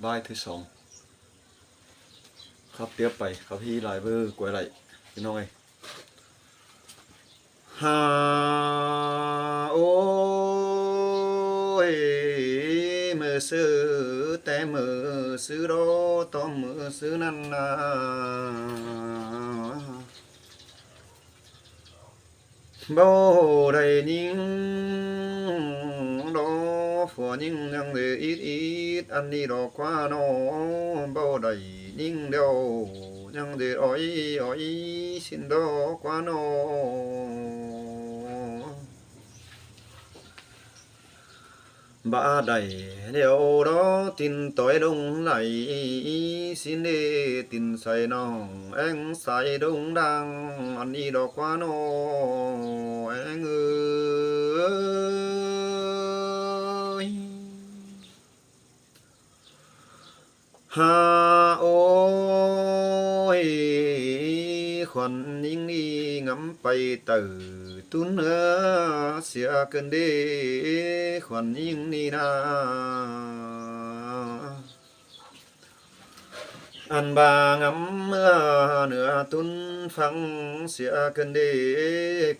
บ่ายที่2ครับเตรียบไปครับพี่หลายเบอร์กวยไหลพี่น้องเอ้ยหาโอ้ยมือซื้อแต่มือซื้อรอต้องมือซื้อนั่นนะบ่ได้ยิงดอกฝัวยิงยังได้อีดอันนี้ดอกกว่าน้อบ่ได้ยิงเดียวยังได้อ้อยสินดอกกว่าน้อบ่ได้เดียวดอตินต้อยดงไหลสินเดตินใส่น้องแองใส่ดงดังอันนี้ดอกกว่าน้อแองเอ้ยหาโอ้ยขวัญยิ่งนี้งำไปตื่อตุนเสียเกินเด้ขวัญยิ่งนี้นะอันบางำเมื่อเหนือตุนฟังเสียเกินเด้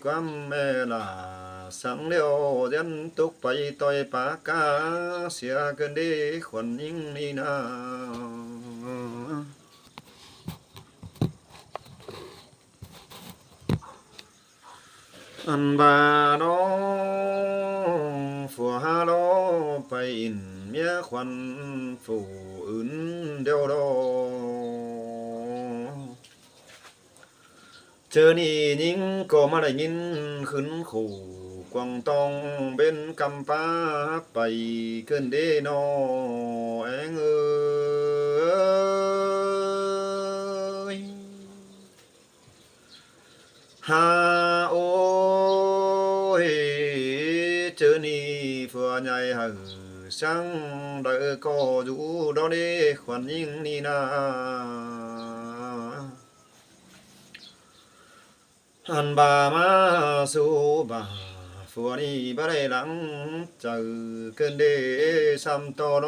ความแม่ล่ะสังเดียวยันตกไปต่อยปากกาเสียเกินเด้ขวัญยิ่งนี้นะอันบาดอฝัวหาลอไปอินเมียขวัญผู้อื่นเดียวดอเจอนี่ยิงก็มาได้ยินขึ้นขู่กวางต้องเป็นกำปาไปเกินเด้นอแองเอ้ยหาโอ้ยเจอนี่ฝัวใหญ่หึสังได้ก็อยู่ดอเด้ขวัญยิ่งนี่นาอันบามาสู่บาฝัวนี่บ่ได้หลังเจอเกินเด้ซ้ำต่อน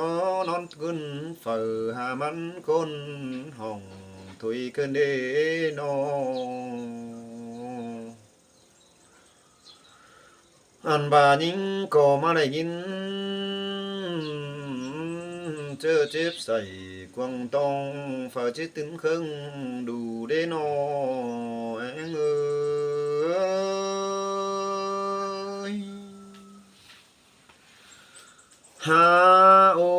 อนขึ้นเฝ้าหามันคนห้องถุยเกินเด้นออันบายิงก็มาได้ยินเจอเจ็บใส่กวางต้องฝ่าจิตตึงครึ่งดูได้นอแองเอ้ยหาโอ้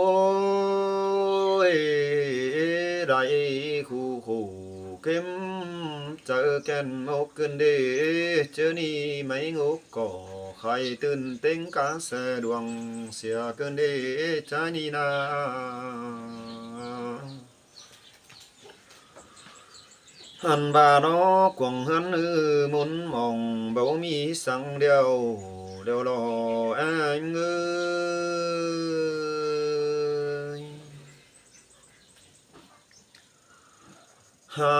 ยได้คู่เข้มเจอแก่นมกขึ้นเด้เจอนี่ไม่งกก็ใครตื่นเต็งกาแสดวงเสียเกินเด้ใจนี่นาหันบาดอกวงหันมุนมองบ่มีสังเดียวรอแองเอ้ยหา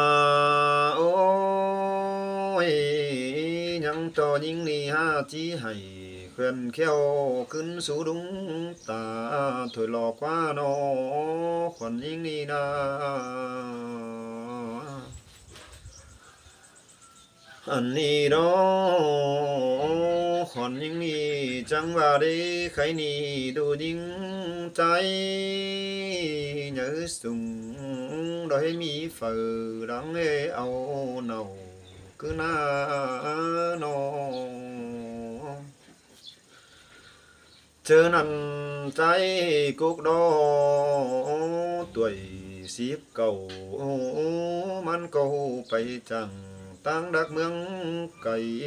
โอ้ยยังต่อยิ่งนี่หาจีให้เคลื่อนเขี้ยวขึ้นสู่ดุงตาถอยหลอกว่าน้อขวัญยิ่งนี่นาอันนี้ดอขวัญยิ่งนี่จังว่าได้ใครนี่ดูยิ่งใจเnhớ sùng đói mi phở đáng ao nầu cứ na no chớ nằn trái cuộc đó tuổi xíp cầu man cầu phải chẳng tăng đắc mương cày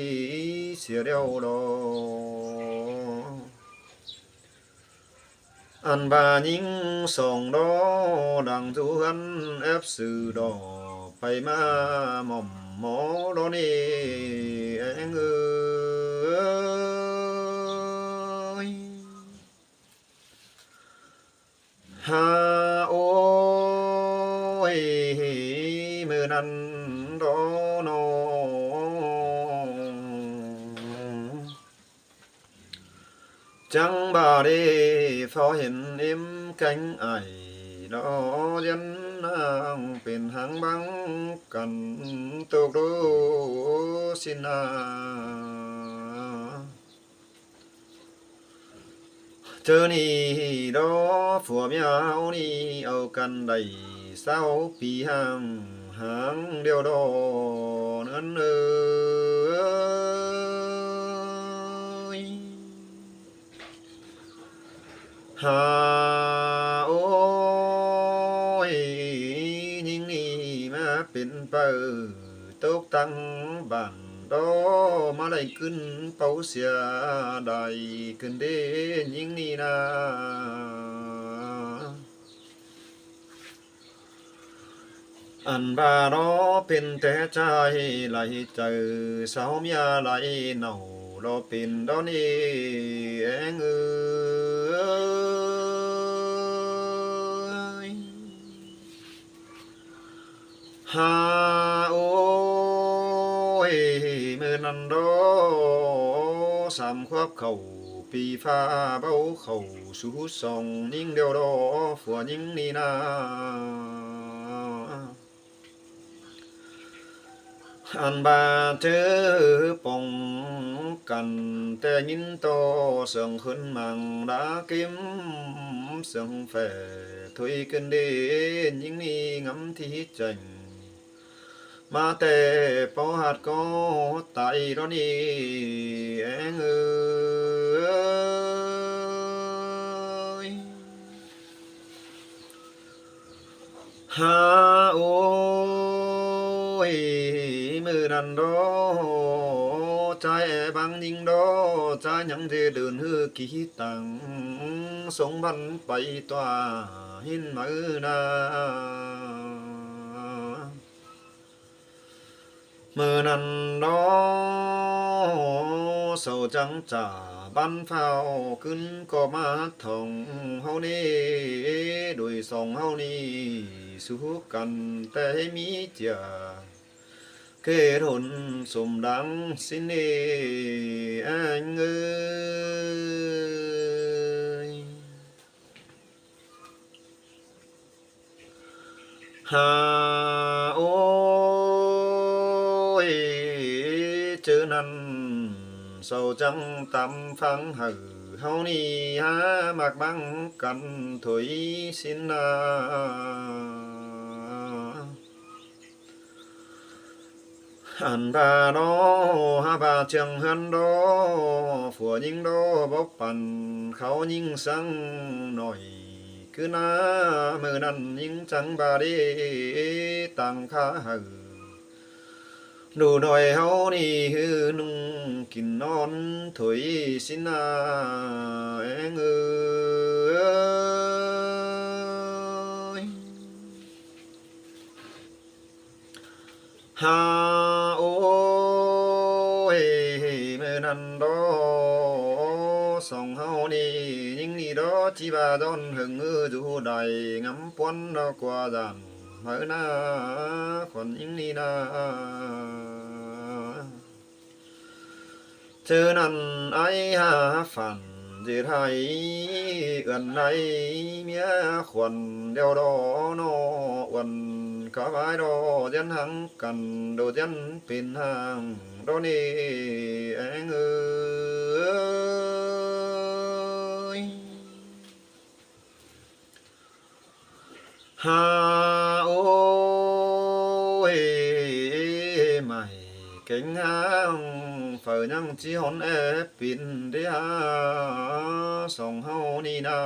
xìa đeo đóอันบายิงส่องดอดังทุหันแอบสื่อดอไปมาหม่อมหมอดอนี่แองเอ้ยหาโอ้ยมือนั้นดอนอจังบ่ได้พอเห็นเอ็มcánh ải ดอยันนางเป็นหางบังกันตกโดสินาเจอนี่ดอผัวเมียเฮานี่เอากันได้20ปีหางเดียวดอนั้นหาโอ้ยยิ่งนี่มาเป็นเปิตกตั้งบ้านดอมาได้ขึ้นเป้าเสียได้ขึ้นเด้ยิ่งนี่นะอันบาดอเป็นแต่ใจไหลเจอสาวเมียไหลเน่ารอเป็นดอนี่เองหาโอ้ยมือนั้นดอ3 ควบเข้าปีฟ้าเบาเข้าสู่2ยิ่งเดียวดอผัวยิ่งนี่นาอันบาเจอป้องกันแต่ยินโตเสียงขึ้นมังดากิมเสียงแฝถุยกันเดนยิ่งนี่งำที่จังมาแต่ปอหัดก็ตายรอนี่เองหาโอ้ยมือนั้นดอใจบังยิงดอใจยังเดเดินฮือกี่ตังสงบันไปตัวหินมือนามือนั้นดอเศร้าจังจ่าบันเฝ้าขึ้นก็มาท่องเฮานี่ด้วยสองเฮานี่สู้กันแต่ให้มีเจ้าเกทนสมดังสินเองหาโอ้ยเจอนั้นเศร้าจังตำฟังหือเฮานี่หามักบังกันถอยสินนาอันบาดอหาบาเจียงหันดอผัวยิงดอบ่ปันเขายิงสังหน่อยคือนามือนั้นยิงจังบาดีตั้งขาหือดูหน่อยเฮานี่ฮือนุ่งกินนอนถอยสินาเองหาโอ้ยมือนั้นดอสองเฮานี่ยิ่งนี่ดอจิบาดอนหึงอยู่ได้งำปวนดอกว่าดันมือนาคนยิ่งนี่นาเจอนั้นไอ้หาฝันจิไทยเอื้อนในเมียขวัญเดียวดอนอวันก็บายดอยันหังกันโดยันเป็นหางดอนี่เองหาโอ้ยไม่เก่งหางฝ่ายยังจีหอนปินเดียสองเฮานี่นา